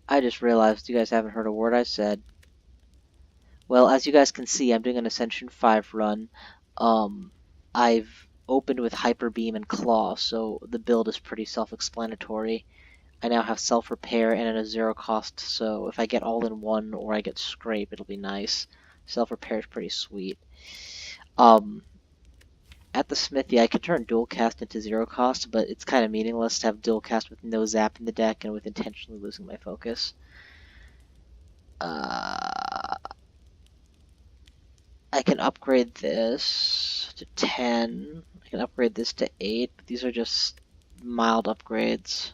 I just realized you guys haven't heard a word I said. Well, as you guys can see, I'm doing an Ascension 5 run. I've opened with Hyperbeam and Claw, so the build is pretty self-explanatory. I now have Self-Repair and a 0 cost, so if I get all in one or I get Scrape, it'll be nice. Self-Repair is pretty sweet. At the smithy, I can turn Dual Cast into 0 cost, but it's kind of meaningless to have Dual Cast with no zap in the deck and with intentionally losing my focus. I can upgrade this to 10. I can upgrade this to 8, but these are just mild upgrades.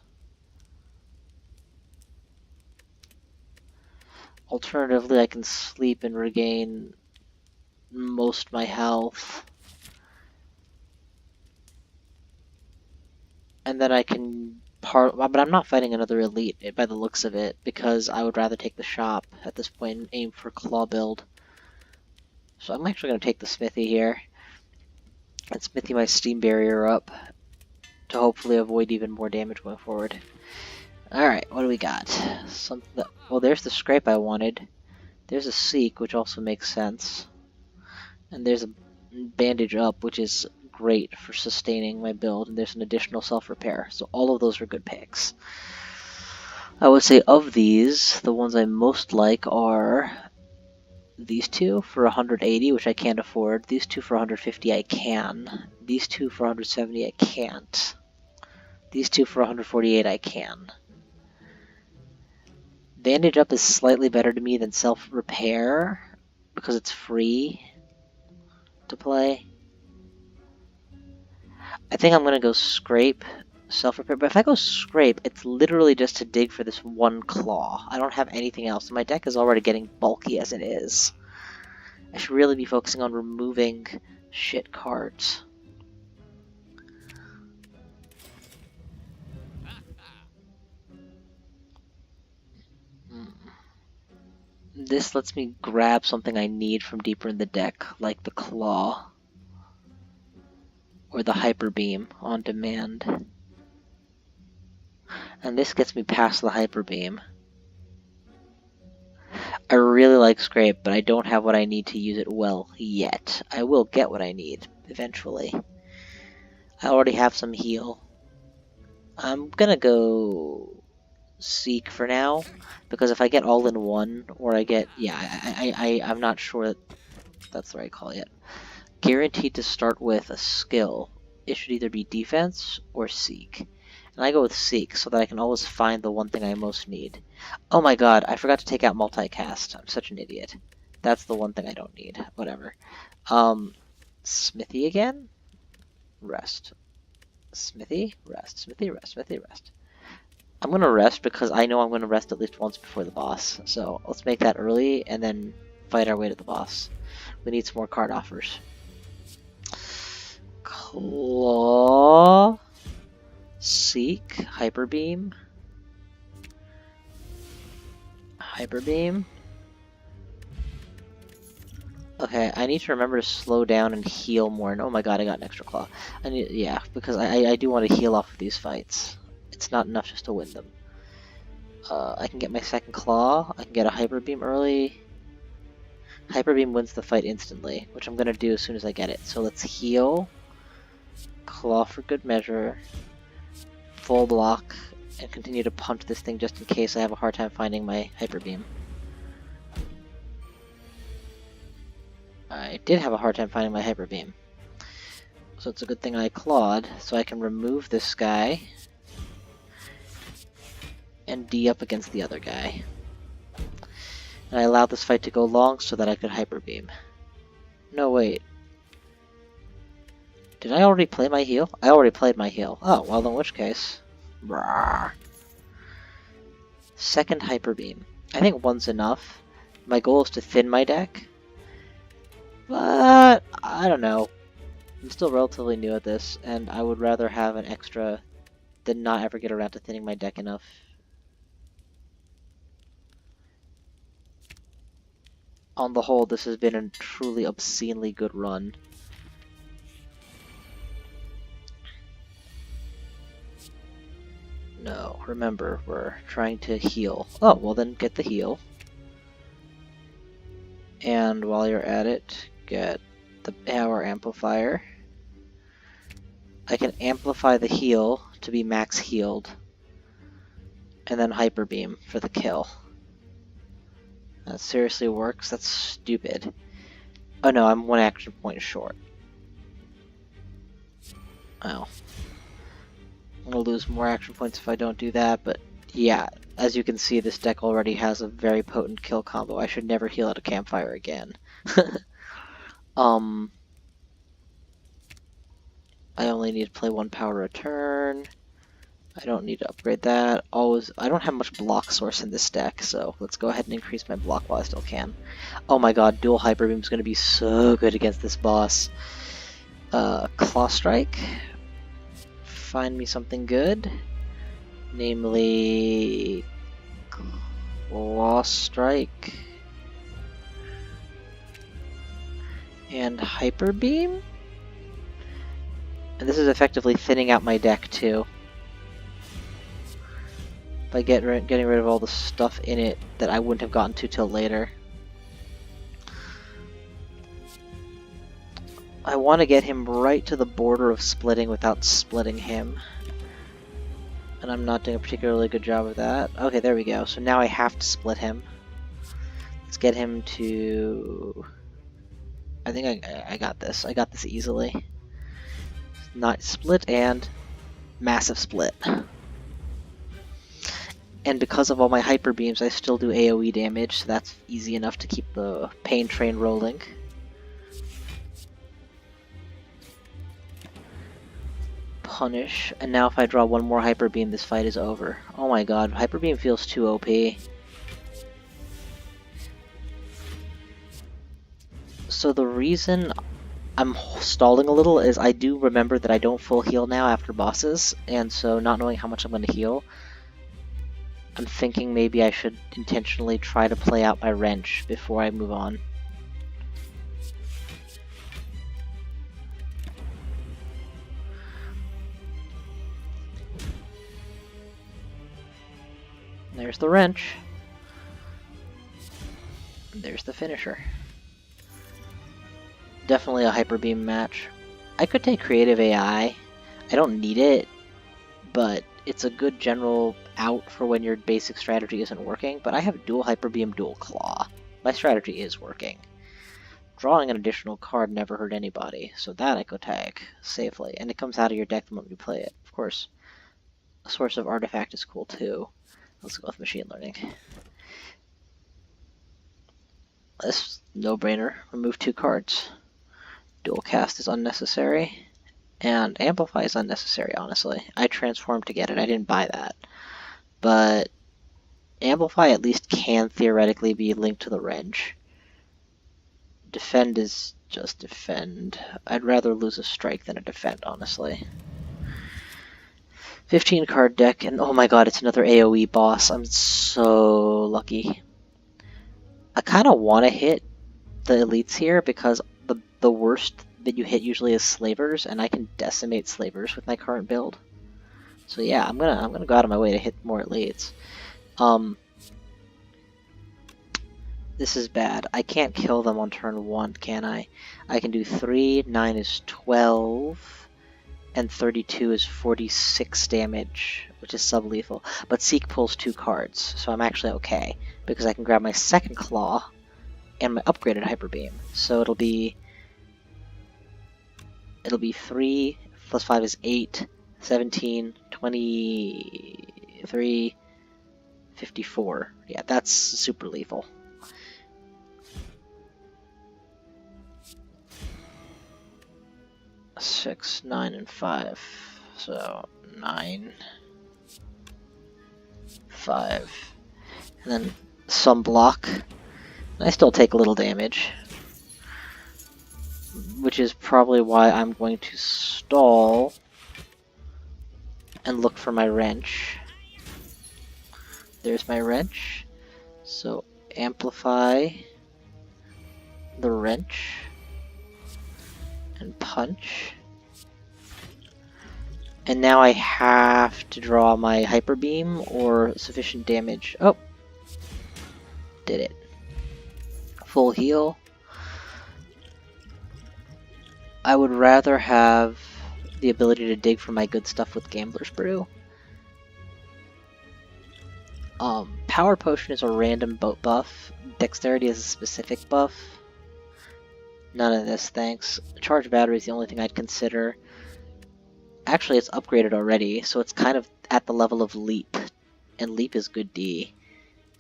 Alternatively, I can sleep and regain most of my health. And then I can but I'm not fighting another elite by the looks of it, because I would rather take the shop at this point and aim for claw build. So I'm actually going to take the smithy here and smithy my steam barrier up to hopefully avoid even more damage going forward. Alright, what do we got? Well, there's the scrape I wanted. There's a seek, which also makes sense. And there's a bandage up, which is great for sustaining my build. And there's an additional self-repair. So all of those are good picks. I would say of these, the ones I most like are these two for 180, which I can't afford. These two for 150, I can. These two for 170, I can't. These two for 148, I can. Bandage up is slightly better to me than self-repair because it's free to play. I think I'm going to go scrape, self-repair, but if I go scrape, it's literally just to dig for this one claw. I don't have anything else. My deck is already getting bulky as it is. I should really be focusing on removing shit cards. This lets me grab something I need from deeper in the deck, like the claw or the hyperbeam on demand. And this gets me past the hyperbeam. I really like scrape, but I don't have what I need to use it well yet. I will get what I need eventually. I already have some heal. I'm gonna go Seek for now, because if I get all in one, or I get, yeah, I'm not sure that that's the right call yet. Guaranteed to start with a skill. It should either be defense or seek. And I go with seek so that I can always find the one thing I most need. Oh my god, I forgot to take out multicast. I'm such an idiot. That's the one thing I don't need. Whatever. Smithy again? Rest. Smithy, rest. Smithy, rest. Smithy, rest. I'm gonna rest because I know I'm gonna rest at least once before the boss. So let's make that early and then fight our way to the boss. We need some more card offers. Claw, Seek, Hyperbeam, Hyperbeam. Okay, I need to remember to slow down and heal more. And oh my god, I got an extra claw. I need, yeah, because I do want to heal off of these fights. It's not enough just to win them. I can get my second claw. I can get a Hyperbeam early. Hyperbeam wins the fight instantly, which I'm gonna do as soon as I get it. So let's heal. Claw for good measure. Full block. And continue to punch this thing just in case I have a hard time finding my Hyperbeam. I did have a hard time finding my Hyperbeam. So it's a good thing I clawed, so I can remove this guy. And D up against the other guy. And I allowed this fight to go long so that I could Hyperbeam. No, wait. Did I already play my heal? I already played my heal. Oh, well, in which case... Rawr. Second Hyperbeam. I think one's enough. My goal is to thin my deck. But, I don't know. I'm still relatively new at this, and I would rather have an extra than not ever get around to thinning my deck enough. On the whole, this has been a truly obscenely good run. No, remember, we're trying to heal. Oh, well then get the heal. And while you're at it, get the power amplifier. I can amplify the heal to be max healed. And then Hyperbeam for the kill. That seriously works? That's stupid. Oh no, I'm one action point short. Oh. I'm gonna lose more action points if I don't do that, but yeah, as you can see, this deck already has a very potent kill combo. I should never heal at a campfire again. I only need to play one power a turn. I don't need to upgrade that. I don't have much block source in this deck, so let's go ahead and increase my block while I still can. Oh my god, dual Hyperbeam is going to be so good against this boss. Claw Strike. Find me something good. Namely... Claw Strike. And Hyperbeam? And this is effectively thinning out my deck too. By getting rid of all the stuff in it that I wouldn't have gotten to till later. I want to get him right to the border of splitting without splitting him. And I'm not doing a particularly good job of that. Okay, there we go. So now I have to split him. Let's get him to... I think I got this. I got this easily. Not split and massive split. And because of all my hyper beams, I still do AoE damage, so that's easy enough to keep the pain train rolling. Punish, and now if I draw one more hyper beam, this fight is over. Oh my god, hyper beam feels too OP. So the reason I'm stalling a little is I do remember that I don't full heal now after bosses, and so not knowing how much I'm going to heal, I'm thinking maybe I should intentionally try to play out my wrench before I move on. There's the wrench. There's the finisher. Definitely a hyper beam match. I could take creative AI. I don't need it, but it's a good general out for when your basic strategy isn't working, but I have dual Hyper Beam, dual Claw. My strategy is working. Drawing an additional card never hurt anybody, so that I could tag safely, and it comes out of your deck the moment you play it. Of course, a source of artifact is cool too. Let's go with machine learning. This no-brainer. Remove 2 cards. Dual cast is unnecessary. And amplify is unnecessary, honestly. I transformed to get it. I didn't buy that. But amplify at least can theoretically be linked to the wrench. Defend is just defend. I'd rather lose a strike than a defend, honestly. 15 card deck, and oh my god, it's another AoE boss. I'm so lucky. I kind of want to hit the elites here because the worst that you hit usually is slavers, and I can decimate slavers with my current build. So yeah, I'm gonna go out of my way to hit more elites. This is bad. I can't kill them on turn 1, can I? I can do 3, 9 is 12, and 32 is 46 damage, which is sub-lethal. But Seek pulls 2 cards, so I'm actually okay, because I can grab my second Claw and my upgraded Hyper Beam. So it'll be 3 plus 5 is 8, 17, 23, 54. Yeah, that's super lethal. Six, 9, and 5. So 9, 5, and then some block. I still take a little damage, which is probably why I'm going to stall and look for my wrench. There's my wrench. So amplify the wrench and punch. And now I have to draw my Hyper Beam or sufficient damage. Oh! Did it. Full heal. I would rather have the ability to dig for my good stuff with Gambler's Brew. Power Potion is a random buff. Dexterity is a specific buff. None of this, thanks. Charge Battery is the only thing I'd consider. Actually, it's upgraded already, so it's kind of at the level of Leap. And Leap is good D.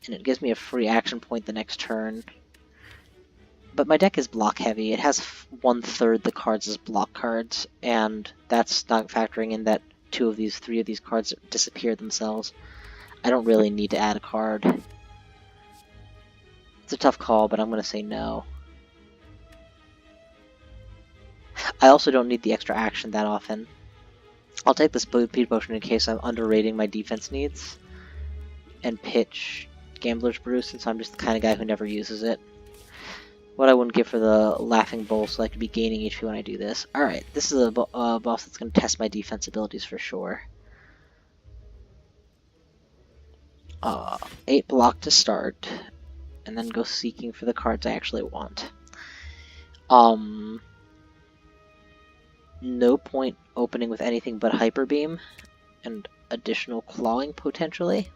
And it gives me a free action point the next turn. But my deck is block heavy. It has 1/3 the cards as block cards, and that's not factoring in that 3 of these cards disappear themselves. I don't really need to add a card. It's a tough call, but I'm going to say no. I also don't need the extra action that often. I'll take the Speed Potion in case I'm underrating my defense needs, and pitch Gambler's Brew since I'm just the kind of guy who never uses it. What I wouldn't give for the Laughing Bowl, so I could be gaining HP when I do this. Alright, this is a boss that's going to test my defense abilities for sure. 8 block to start, and then go seeking for the cards I actually want. No point opening with anything but Hyper Beam, and additional clawing potentially.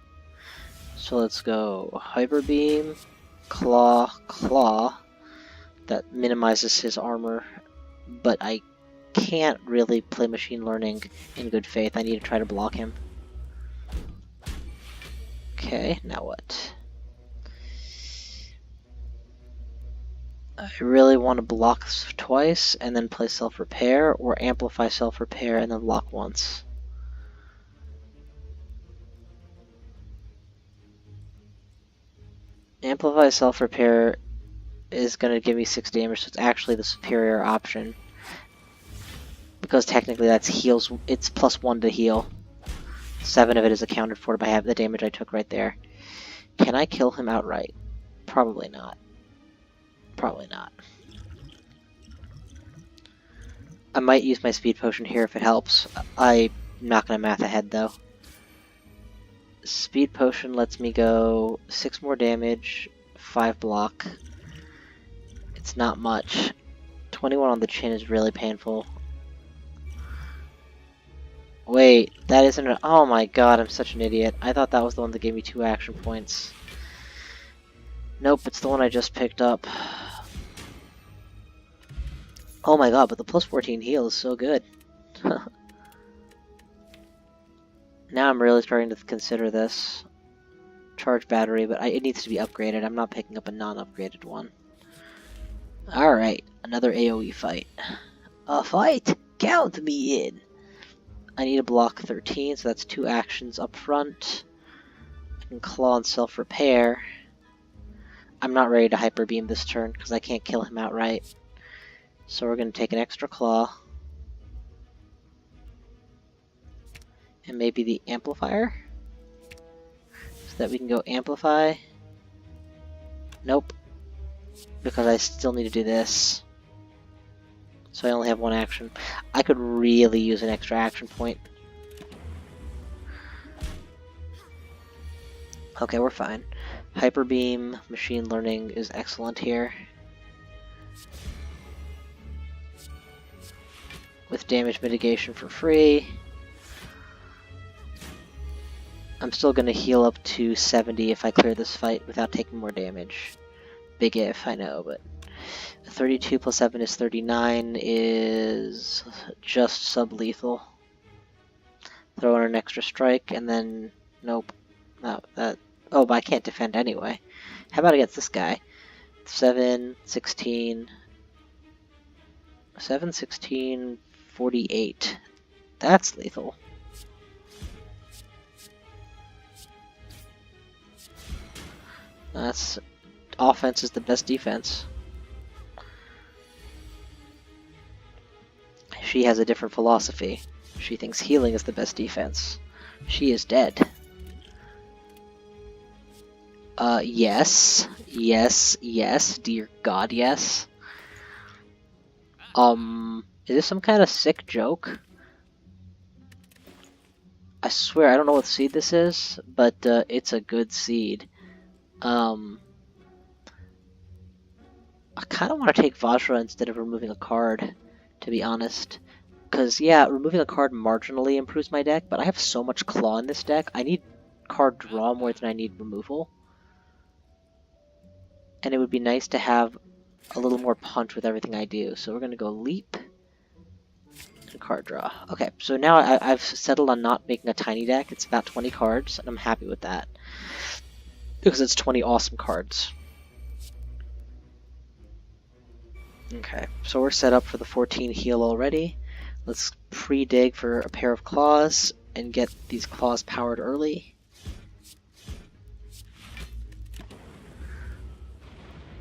So let's go Hyper Beam, Claw, Claw. That minimizes his armor, but I can't really play Machine Learning in good faith. I need to try to block him. Okay, now what? I really want to block twice and then play Self-Repair, or amplify Self-Repair and then block once. Amplify Self-Repair is going to give me 6 damage, so it's actually the superior option. Because technically that's heals, it's +1 to heal. 7 of it is accounted for by the damage I took right there. Can I kill him outright? Probably not. Probably not. I might use my Speed Potion here if it helps. I'm not going to math ahead though. Speed Potion lets me go 6 more damage, 5 block. It's not much. 21 on the chin is really painful. Wait, that isn't a... Oh my god, I'm such an idiot. I thought that was the one that gave me 2 action points. Nope, it's the one I just picked up. Oh my god, but the plus 14 heal is so good. Now I'm really starting to consider this. Charge battery, but it needs to be upgraded. I'm not picking up a non-upgraded one. Alright, another AoE fight. A fight? Count me in! I need to block 13, so that's 2 actions up front. I can claw and self-repair. I'm not ready to hyper beam this turn because I can't kill him outright. So we're going to take an extra claw. And maybe the amplifier? So that we can go amplify. Nope. Because I still need to do this. So I only have 1 action. I could really use an extra action point. Okay, we're fine. Hyper beam, machine learning is excellent here. With damage mitigation for free. I'm still going to heal up to 70 if I clear this fight without taking more damage. Big if, I know, but 32 plus 7 is 39 is just sub-lethal. Throw in an extra strike, and then... Nope. No, that... Oh, but I can't defend anyway. How about against this guy? 7, 16... 7, 16, 48. That's lethal. That's... Offense is the best defense. She has a different philosophy. She thinks healing is the best defense. She is dead. Yes. Yes, yes. Dear God, yes. Is this some kind of sick joke? I swear, I don't know what seed this is, but it's a good seed. I kind of want to take Vajra instead of removing a card, to be honest. Because, yeah, removing a card marginally improves my deck, but I have so much Claw in this deck, I need card draw more than I need removal. And it would be nice to have a little more punch with everything I do. So we're going to go Leap and card draw. Okay, so now I've settled on not making a tiny deck. It's about 20 cards, and I'm happy with that. Because it's 20 awesome cards. Okay, so we're set up for the 14 heal already. Let's pre-dig for a pair of claws and get these claws powered early.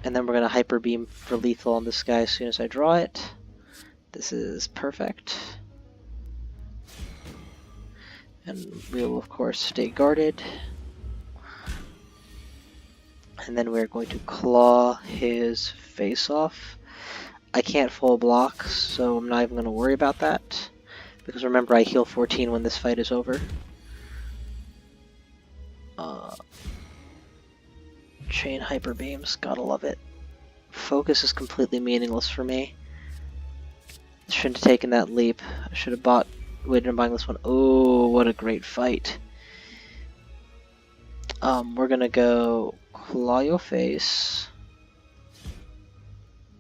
And then we're going to hyper beam for lethal on this guy as soon as I draw it. This is perfect. And we will of course stay guarded. And then we're going to claw his face off. I can't full block, so I'm not even going to worry about that. Because remember, I heal 14 when this fight is over. Chain hyper beams, gotta love it. Focus is completely meaningless for me. Shouldn't have taken that leap. I should have waited on buying this one. Oh, what a great fight. We're gonna go claw your face.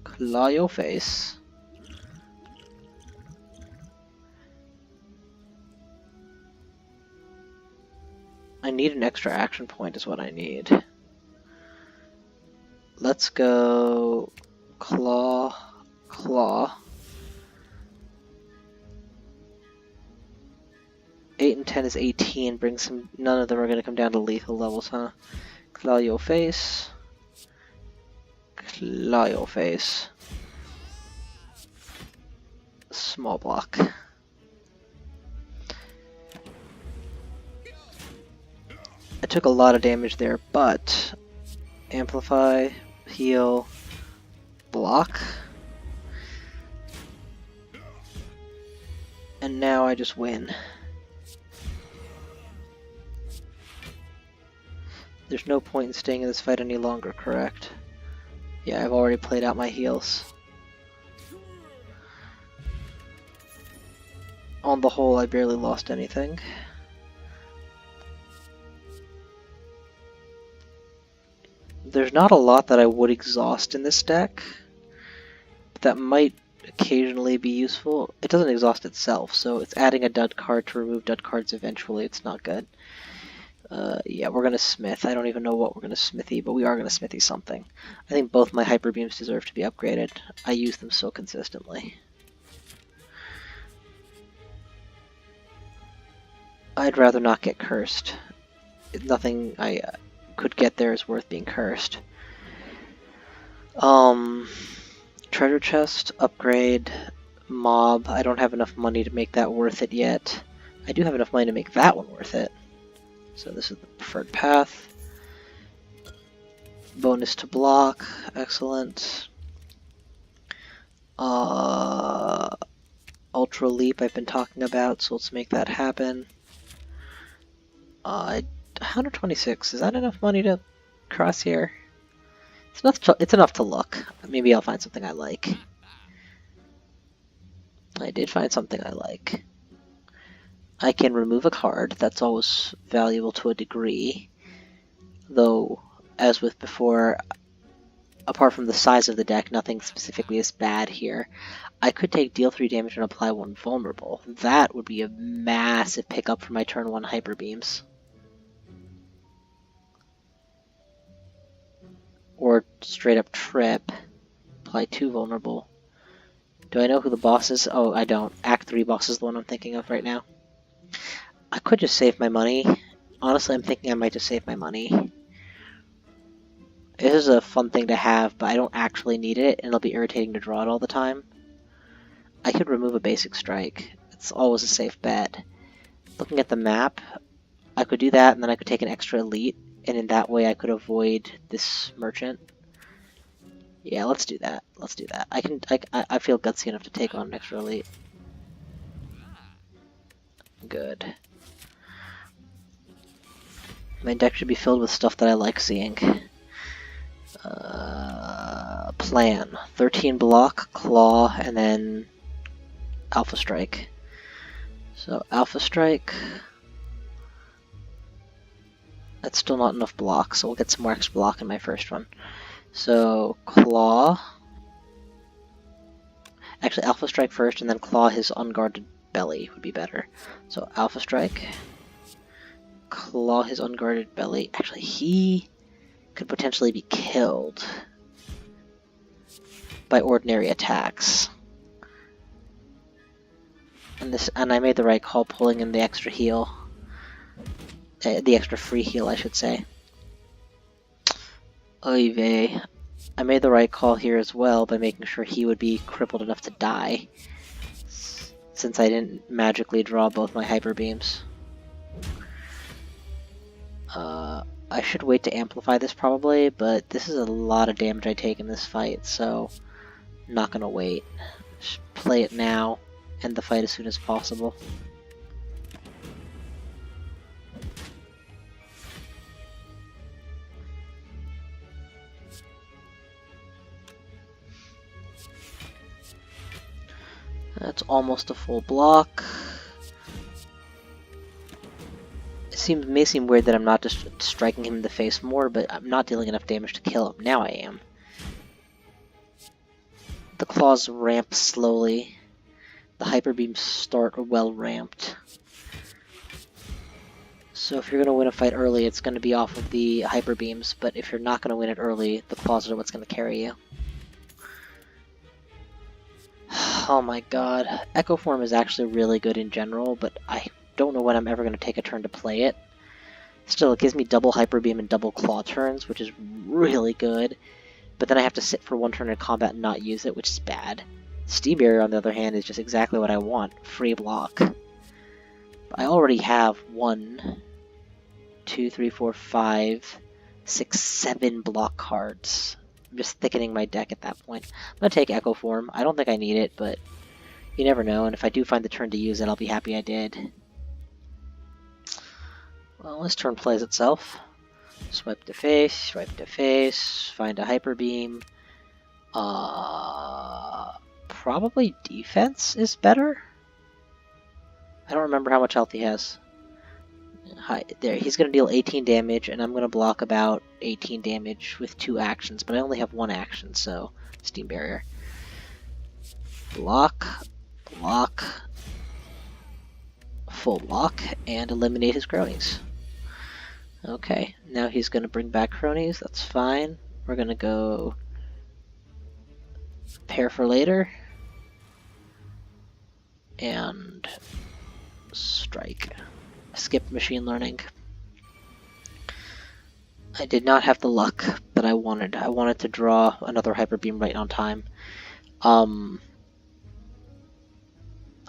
Claw your face. I need an extra action point is what I need. Let's go claw, claw. 8 and 10 is 18, brings some, none of them are going to come down to lethal levels, huh? Claw your face. Claw your face. Small block. I took a lot of damage there, but amplify, heal, block. And now I just win. There's no point in staying in this fight any longer, correct? Yeah, I've already played out my heals. on the whole, I barely lost anything. There's not a lot that I would exhaust in this deck, but that might occasionally be useful. It doesn't exhaust itself, so it's adding a dud card to remove dud cards eventually. It's not good. Yeah, we're gonna smith. I don't even know what we're gonna smithy, but we are gonna smithy something. I think both my hyper beams deserve to be upgraded. I use them so consistently. I'd rather not get cursed. Nothing I could get there is worth being cursed. Treasure chest, upgrade, mob. I don't have enough money to make that worth it yet. I do have enough money to make that one worth it. So this is the preferred path. Bonus to block, excellent. Ultra leap I've been talking about, so let's make that happen. 126, is that enough money to cross here? It's enough to look. Maybe I'll find something I like. I did find something I like. I can remove a card. That's always valuable to a degree. Though, as with before, apart from the size of the deck, nothing specifically is bad here. I could take deal 3 damage and apply 1 vulnerable. That would be a massive pickup for my turn 1 hyper beams. Or straight up trip. Apply 2 vulnerable. Do I know who the boss is? Oh, I don't. Act 3 boss is the one I'm thinking of right now. I could just save my money. Honestly, I'm thinking I might just save my money. This is a fun thing to have, but I don't actually need it, and it'll be irritating to draw it all the time. I could remove a basic strike. It's always a safe bet. Looking at the map, I could do that, and then I could take an extra elite, and in that way I could avoid this merchant. Yeah, let's do that. Let's do that. I feel gutsy enough to take on an extra elite. Good. My deck should be filled with stuff that I like seeing. Plan. 13 block, claw, and then Alpha Strike. So Alpha Strike. That's still not enough block, so we'll get some more extra block in my first one. So claw. Actually, Alpha Strike first, and then claw his unguarded belly would be better. So Alpha Strike. Claw his unguarded belly. Actually, he could potentially be killed by ordinary attacks. And I made the right call pulling in the extra heal. The extra free heal, I should say. Oy vey. I made the right call here as well by making sure he would be crippled enough to die, since I didn't magically draw both my hyper beams. I should wait to amplify this probably, but this is a lot of damage I take in this fight, so I'm not gonna wait. Just play it now, end the fight as soon as possible. That's almost a full block. It may seem weird that I'm not just striking him in the face more, but I'm not dealing enough damage to kill him. Now I am. The claws ramp slowly. The hyper beams start well ramped. So if you're going to win a fight early, it's going to be off of the hyper beams, but if you're not going to win it early, the claws are what's going to carry you. Oh my god. Echo Form is actually really good in general, but I don't know when I'm ever going to take a turn to play it. Still, it gives me double Hyper Beam and double Claw turns, which is really good. But then I have to sit for one turn in combat and not use it, which is bad. Steam Barrier, on the other hand, is just exactly what I want. Free block. I already have 1, 2, 3, 4, 5, 6, 7 block cards. I'm just thickening my deck at that point. I'm going to take Echo Form. I don't think I need it, but you never know, and if I do find the turn to use it, I'll be happy I did. Well, this turn plays itself. Swipe to face, find a Hyper Beam. Probably defense is better. I don't remember how much health he has. Hi, there, he's going to deal 18 damage, and I'm going to block about 18 damage with 2 actions, but I only have 1 action, so Steam Barrier. Block, block, full block, and eliminate his cronies. Okay, now he's going to bring back cronies, that's fine. We're going to go prepare for later, and strike. Skip machine learning. I did not have the luck that I wanted. I wanted to draw another hyper beam right on time. I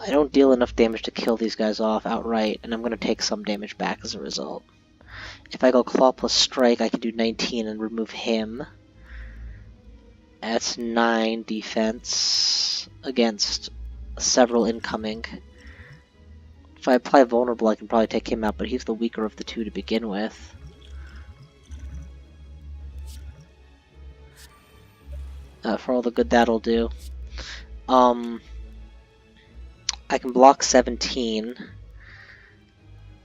don't deal enough damage to kill these guys off outright, and I'm going to take some damage back as a result. If I go claw plus strike, I can do 19 and remove him. That's 9 defense against several incoming. If I apply vulnerable, I can probably take him out, but he's the weaker of the two to begin with. For all the good that'll do. I can block 17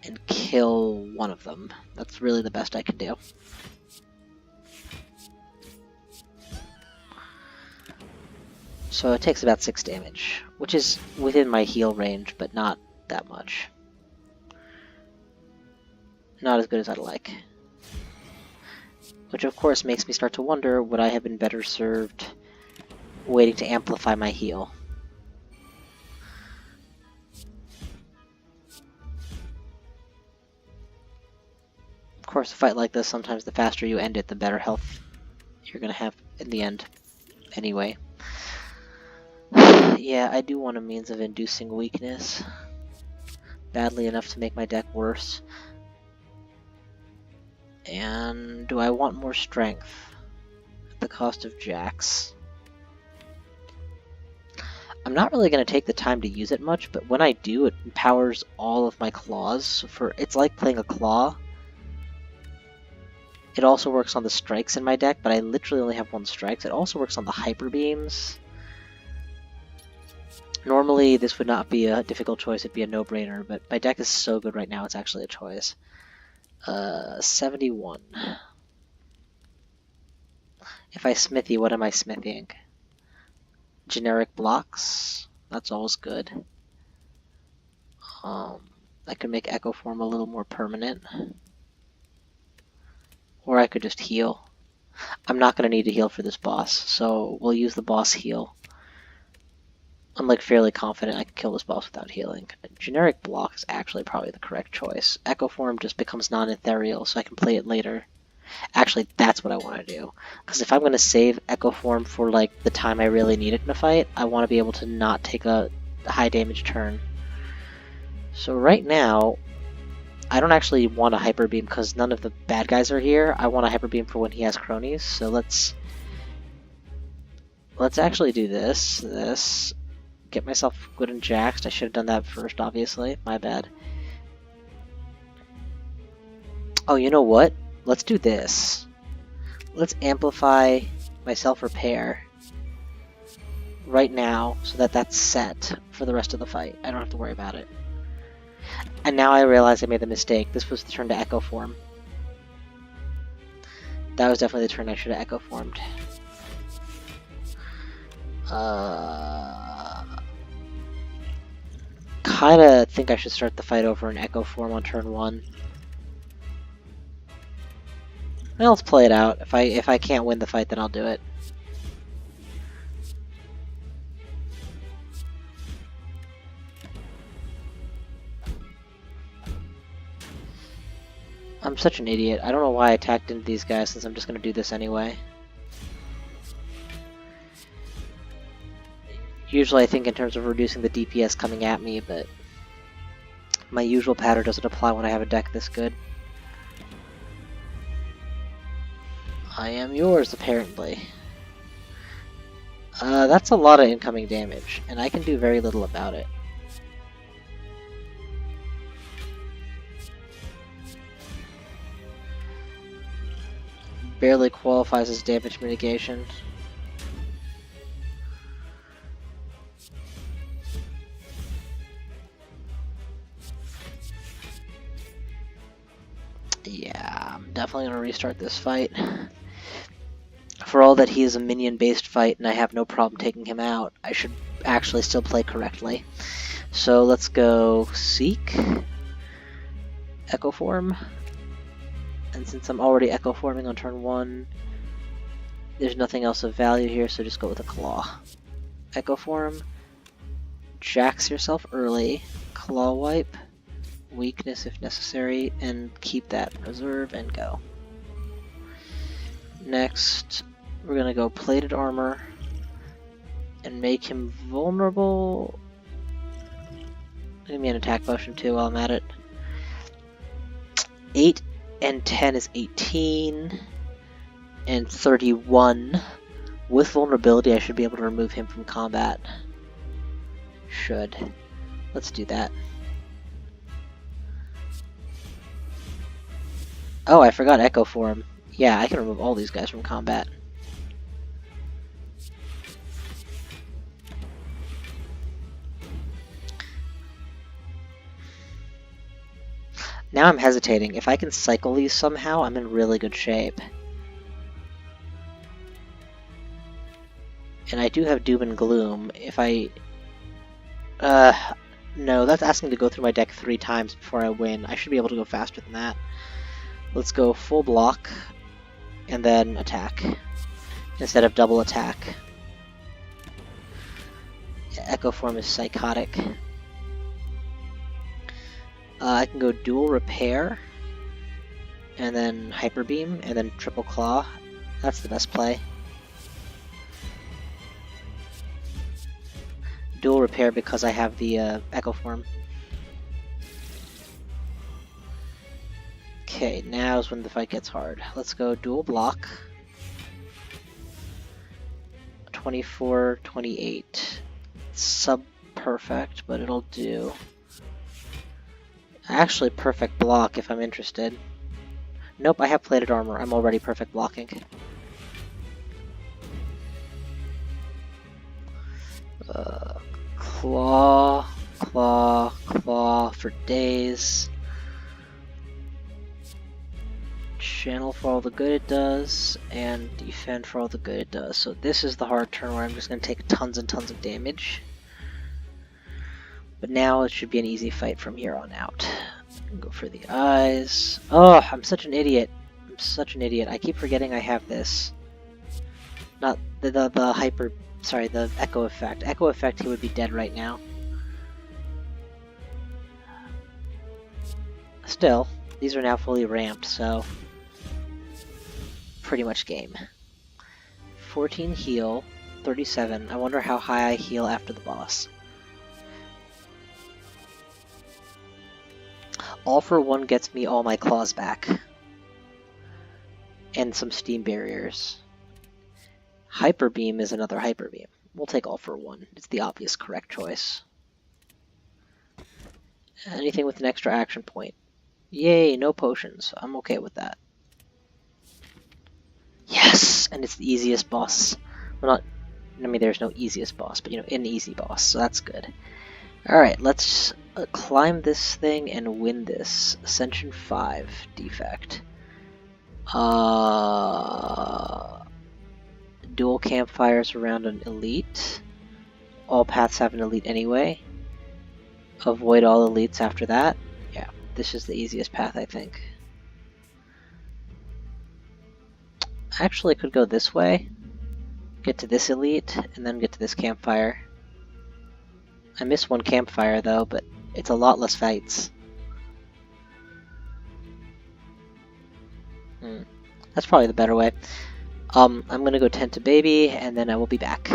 and kill one of them. That's really the best I can do. So it takes about 6 damage, which is within my heal range, but not that much. Not as good as I'd like. Which of course makes me start to wonder, would I have been better served waiting to amplify my heal? Of course, a fight like this, sometimes the faster you end it, the better health you're gonna have in the end. Anyway. Yeah, I do want a means of inducing weakness. Badly enough to make my deck worse. And do I want more strength at the cost of jacks? I'm not really going to take the time to use it much, but when I do, it empowers all of my claws. It's like playing a claw. It also works on the strikes in my deck, but I literally only have 1 strikes. It also works on the hyper beams. Normally, this would not be a difficult choice, it'd be a no-brainer, but my deck is so good right now, it's actually a choice. 71. If I smithy, what am I smithing? Generic blocks? That's always good. I could make Echo Form a little more permanent. Or I could just heal. I'm not going to need to heal for this boss, so we'll use the boss heal. I'm like fairly confident I can kill this boss without healing. A generic block is actually probably the correct choice. Echo Form just becomes non-ethereal, so I can play it later. Actually, that's what I want to do. Because if I'm going to save Echo Form for like the time I really need it in a fight, I want to be able to not take a high damage turn. So right now, I don't actually want a Hyper Beam because none of the bad guys are here. I want a Hyper Beam for when he has cronies. So let's actually do this. Get myself good and jaxed. I should have done that first, obviously. My bad. Oh, you know what? Let's do this. Let's amplify my self-repair right now so that that's set for the rest of the fight. I don't have to worry about it. And now I realize I made the mistake. This was the turn to Echo Form. That was definitely the turn I should have Echo Formed. Kinda think I should start the fight over in Echo Form on turn 1. Well, let's play it out. If I can't win the fight, then I'll do it. I'm such an idiot. I don't know why I attacked into these guys since I'm just gonna do this anyway. Usually I think in terms of reducing the DPS coming at me, but my usual pattern doesn't apply when I have a deck this good. I am yours, apparently. That's a lot of incoming damage, and I can do very little about it. Barely qualifies as damage mitigation. Yeah, I'm definitely gonna restart this fight. For all that he is a minion-based fight and I have no problem taking him out, I should actually still play correctly. So let's go Seek, Echo Form, and since I'm already Echo Forming on turn 1, there's nothing else of value here, so just go with a Claw. Echo Form, Jax yourself early, Claw Wipe, Weakness if necessary, and keep that reserve and go. Next, we're gonna go Plated Armor and make him vulnerable. Give me an attack potion too while I'm at it. 8 and 10 is 18, and 31. With vulnerability, I should be able to remove him from combat. Should. Let's do that. Oh, I forgot Echo Form. Yeah, I can remove all these guys from combat. Now I'm hesitating. If I can cycle these somehow, I'm in really good shape. And I do have Doom and Gloom. If I... no, that's asking to go through my deck 3 times before I win. I should be able to go faster than that. Let's go full block, and then attack, instead of double attack. Yeah, Echo Form is psychotic. I can go dual repair, and then Hyper Beam, and then triple claw. That's the best play. Dual repair because I have the Echo Form. Okay, now's when the fight gets hard. Let's go dual block. 24, 28. Sub-perfect, but it'll do. Actually, perfect block if I'm interested. Nope, I have plated armor. I'm already perfect blocking. Claw, claw, claw for days. Channel for all the good it does, and defend for all the good it does. So this is the hard turn where I'm just going to take tons and tons of damage. But now it should be an easy fight from here on out. Go for the eyes. Oh, I'm such an idiot. I'm such an idiot. I keep forgetting I have this. Not the hyper... Sorry, the Echo Effect. Echo Effect, he would be dead right now. Still, these are now fully ramped, so... pretty much game. 14 heal, 37. I wonder how high I heal after the boss. All for one gets me all my claws back. And some steam barriers. Hyper Beam is another Hyper Beam. We'll take all for one. It's the obvious correct choice. Anything with an extra action point. Yay, no potions. I'm okay with that. Yes! And it's the easiest boss. Well, not... I mean, there's no easiest boss, but, you know, an easy boss, so that's good. Alright, let's climb this thing and win this. Ascension 5, Defect. Dual campfires around an elite. All paths have an elite anyway. Avoid all elites after that. Yeah, this is the easiest path, I think. I actually could go this way, get to this elite, and then get to this campfire. I miss one campfire though, but it's a lot less fights. That's probably the better way. I'm gonna go tend to baby, and then I will be back.